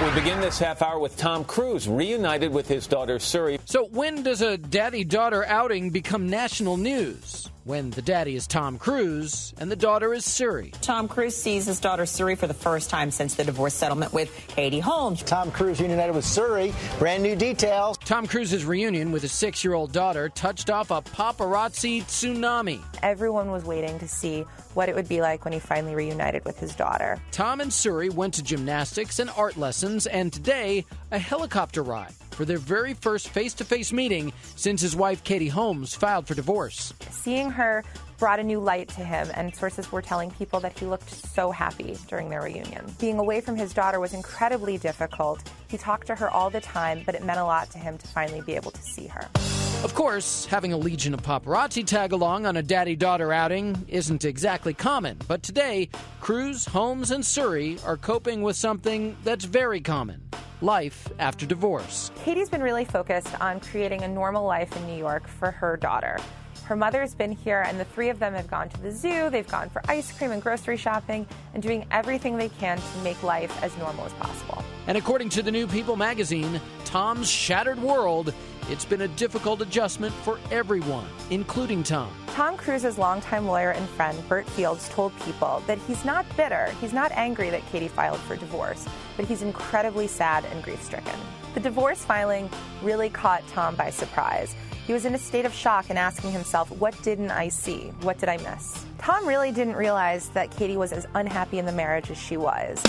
We begin this half hour with Tom Cruise reunited with his daughter Suri. So when does a daddy-daughter outing become national news? When the daddy is Tom Cruise and the daughter is Suri. Tom Cruise sees his daughter Suri for the first time since the divorce settlement with Katie Holmes. Tom Cruise reunited with Suri. Brand new details. Tom Cruise's reunion with his 6-year-old daughter touched off a paparazzi tsunami. Everyone was waiting to see what it would be like when he finally reunited with his daughter. Tom and Suri went to gymnastics and art lessons, and today, a helicopter ride for their very first face-to-face meeting since his wife Katie Holmes filed for divorce. Seeing her brought a new light to him, and sources were telling people that he looked so happy during their reunion. Being away from his daughter was incredibly difficult. He talked to her all the time, but it meant a lot to him to finally be able to see her. Of course, having a legion of paparazzi tag along on a daddy-daughter outing isn't exactly common, but today, Cruise, Holmes, and Suri are coping with something that's very common: life after divorce. Katie's been really focused on creating a normal life in New York for her daughter. Her mother's been here, and the three of them have gone to the zoo, they've gone for ice cream and grocery shopping, and doing everything they can to make life as normal as possible. And according to the new People magazine, Tom's shattered world, it's been a difficult adjustment for everyone, including Tom. Tom Cruise's longtime lawyer and friend, Bert Fields, told People that he's not bitter, he's not angry that Katie filed for divorce, but he's incredibly sad and grief-stricken. The divorce filing really caught Tom by surprise. He was in a state of shock and asking himself, what didn't I see? What did I miss? Tom really didn't realize that Katie was as unhappy in the marriage as she was.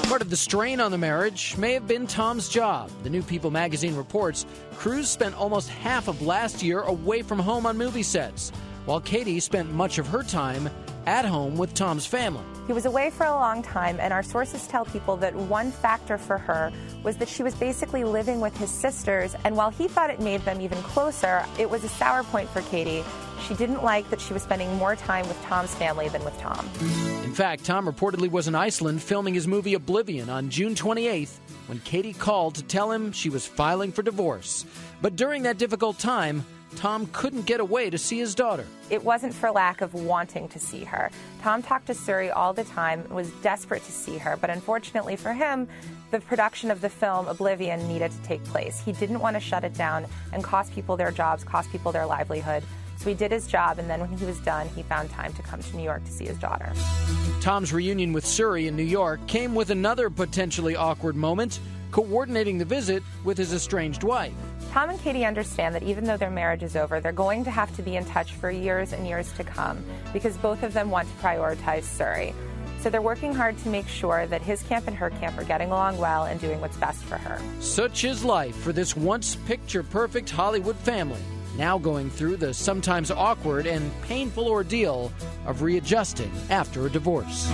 Part of the strain on the marriage may have been Tom's job. The New People magazine reports Cruise spent almost half of last year away from home on movie sets, while Katie spent much of her time at home with Tom's family. He was away for a long time, and our sources tell People that one factor for her was that she was basically living with his sisters, and while he thought it made them even closer, it was a sour point for Katie. She didn't like that she was spending more time with Tom's family than with Tom. In fact, Tom reportedly was in Iceland filming his movie Oblivion on June 28th when Katie called to tell him she was filing for divorce. But during that difficult time, Tom couldn't get away to see his daughter. It wasn't for lack of wanting to see her. Tom talked to Suri all the time and was desperate to see her, but unfortunately for him, the production of the film Oblivion needed to take place. He didn't want to shut it down and cost people their jobs, cost people their livelihood. So he did his job, and then when he was done, he found time to come to New York to see his daughter. Tom's reunion with Suri in New York came with another potentially awkward moment: coordinating the visit with his estranged wife. Tom and Katie understand that even though their marriage is over, they're going to have to be in touch for years and years to come because both of them want to prioritize Suri. So they're working hard to make sure that his camp and her camp are getting along well and doing what's best for her. Such is life for this once picture-perfect Hollywood family, now going through the sometimes awkward and painful ordeal of readjusting after a divorce.